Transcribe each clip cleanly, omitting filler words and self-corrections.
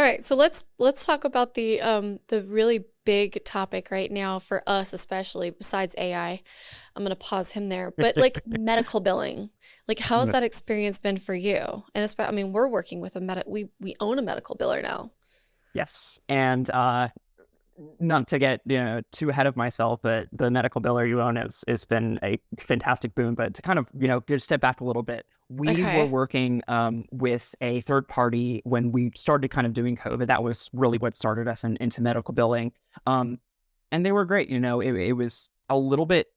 right, so let's talk about the really big topic right now for us, especially besides AI. I'm gonna pause him there, but like medical billing, like how has that experience been for you? And I mean, we're working with we own a medical biller now. Yes. And not to get too ahead of myself, but the medical biller you own has been a fantastic boon. But to kind of just step back a little bit, we were Okay. working with a third party when we started kind of doing COVID. That was really what started us into medical billing, and they were great. It was a little bit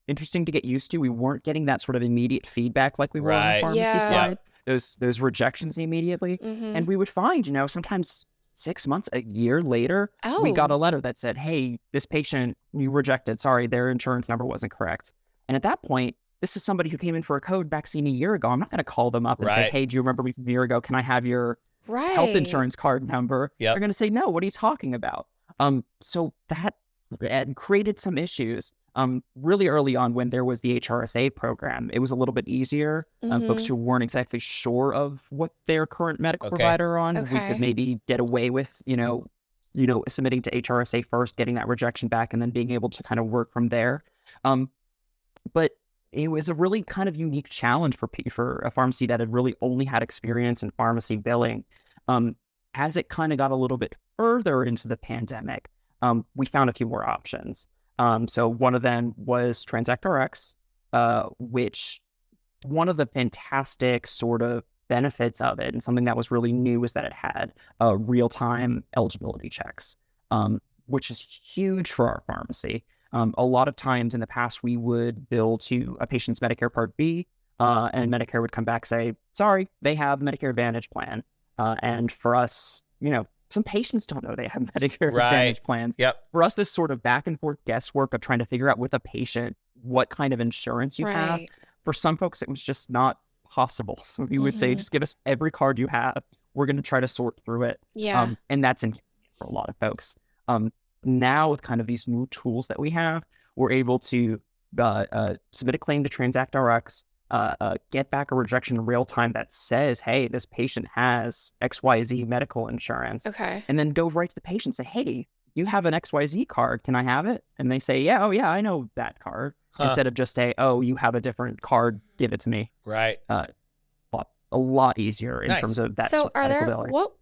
interesting to get used to. We weren't getting that sort of immediate feedback like we were on the Right. pharmacy Yeah. Yep. side. Those rejections immediately, Mm-hmm. and we would find sometimes 6 months, a year later, we got Oh, a letter that said, hey, this patient you rejected, sorry, their insurance number wasn't correct. And at that point, this is somebody who came in for a COVID vaccine a year ago. I'm not going to call them up and say, Right. hey, do you remember me from a year ago? Can I have your health right. insurance card number? They're Yep. going to say, no, what are you talking about? So that created some issues. Really early on when there was the HRSA program, it was a little bit easier. Folks Mm-hmm. who weren't exactly sure of what their current medical Okay. provider on, we could Okay. maybe get away with, submitting to HRSA first, getting that rejection back, and then being able to kind of work from there. But it was a really kind of unique challenge for a pharmacy that had really only had experience in pharmacy billing. As it kind of got a little bit further into the pandemic, we found a few more options. So one of them was TransactRx, which one of the fantastic sort of benefits of it, and something that was really new, was that it had real-time eligibility checks, which is huge for our pharmacy. A lot of times in the past, we would bill to a patient's Medicare Part B, and Medicare would come back say, sorry, they have Medicare Advantage plan. And for us, some patients don't know they have Medicare Right. Advantage plans. Yep. For us, this sort of back and forth guesswork of trying to figure out with a patient what kind of insurance you have, Right. for some folks, it was just not possible. So we would say, Mm-hmm. just give us every card you have. We're going to try to sort through it. Yeah. And that's inconvenient for a lot of folks. Now with kind of these new tools that we have, we're able to submit a claim to TransactRx, get back a rejection in real time that says, hey, this patient has XYZ medical insurance, Okay. and then go right to the patient and say, hey, you have an XYZ card. Can I have it? And they say, yeah, oh yeah, I know that card. Huh. Instead of just say, oh, you have a different card, give it to me. Right. A lot easier in Nice. terms of that So sort of are medical there billing. what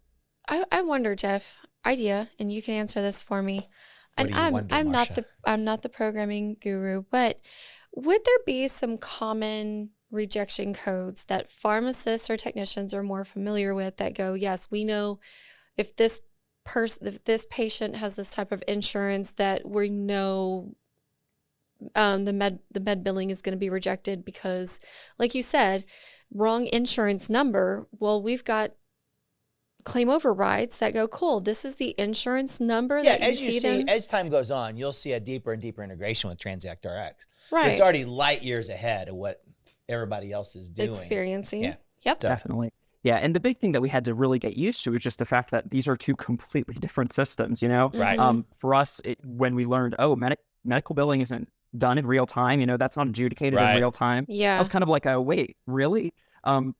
I wonder, Jeff, idea, and you can answer this for me. What And do you wonder, Marsha? I'm not the programming guru, but would there be some common rejection codes that pharmacists or technicians are more familiar with that go, yes, we know if if this patient has this type of insurance, that we know the med billing is going to be rejected because, like you said, wrong insurance number. Well, we've got claim overrides that go, cool, this is the insurance number Yeah, that you see them. as time goes on, you'll see a deeper and deeper integration with TransactRx. Right. It's already light years ahead of what everybody else is doing. Experiencing. Yeah. Yep. So, Definitely. Yeah. And the big thing that we had to really get used to is just the fact that these are two completely different systems, Right. Mhm. For us, when we learned, oh, medical billing isn't done in real time, that's not adjudicated in Right. real time. I Yeah. was kind of like, wait, really?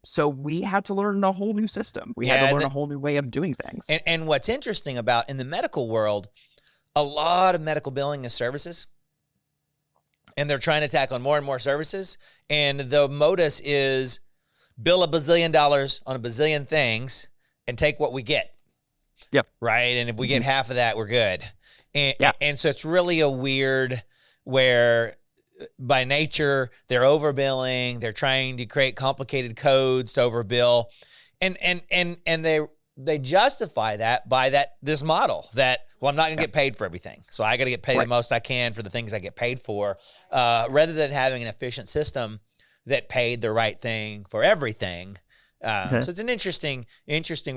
So we had to learn a whole new system. We had Yeah, to learn a whole new way of doing things. and what's interesting about in the medical world, a lot of medical billing is services, and they're trying to tack on more and more services. And the modus is bill $1 bazillion on a bazillion things and take what we get. Yep. Right. And if we get half of that, we're good. And, Yeah. and so it's really a weird where by nature they're overbilling, they're trying to create complicated codes to overbill. And they justify that by this model that, well, I'm not going to get paid for everything. So I got to get paid the most I can for the things I get paid for, rather than having an efficient system that paid the right thing for everything. So it's an interesting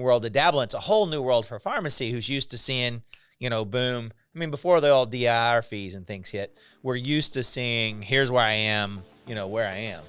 world to dabble in. It's a whole new world for pharmacy who's used to seeing, boom. I mean, before the old DIR fees and things hit, we're used to seeing, here's where I am, where I am.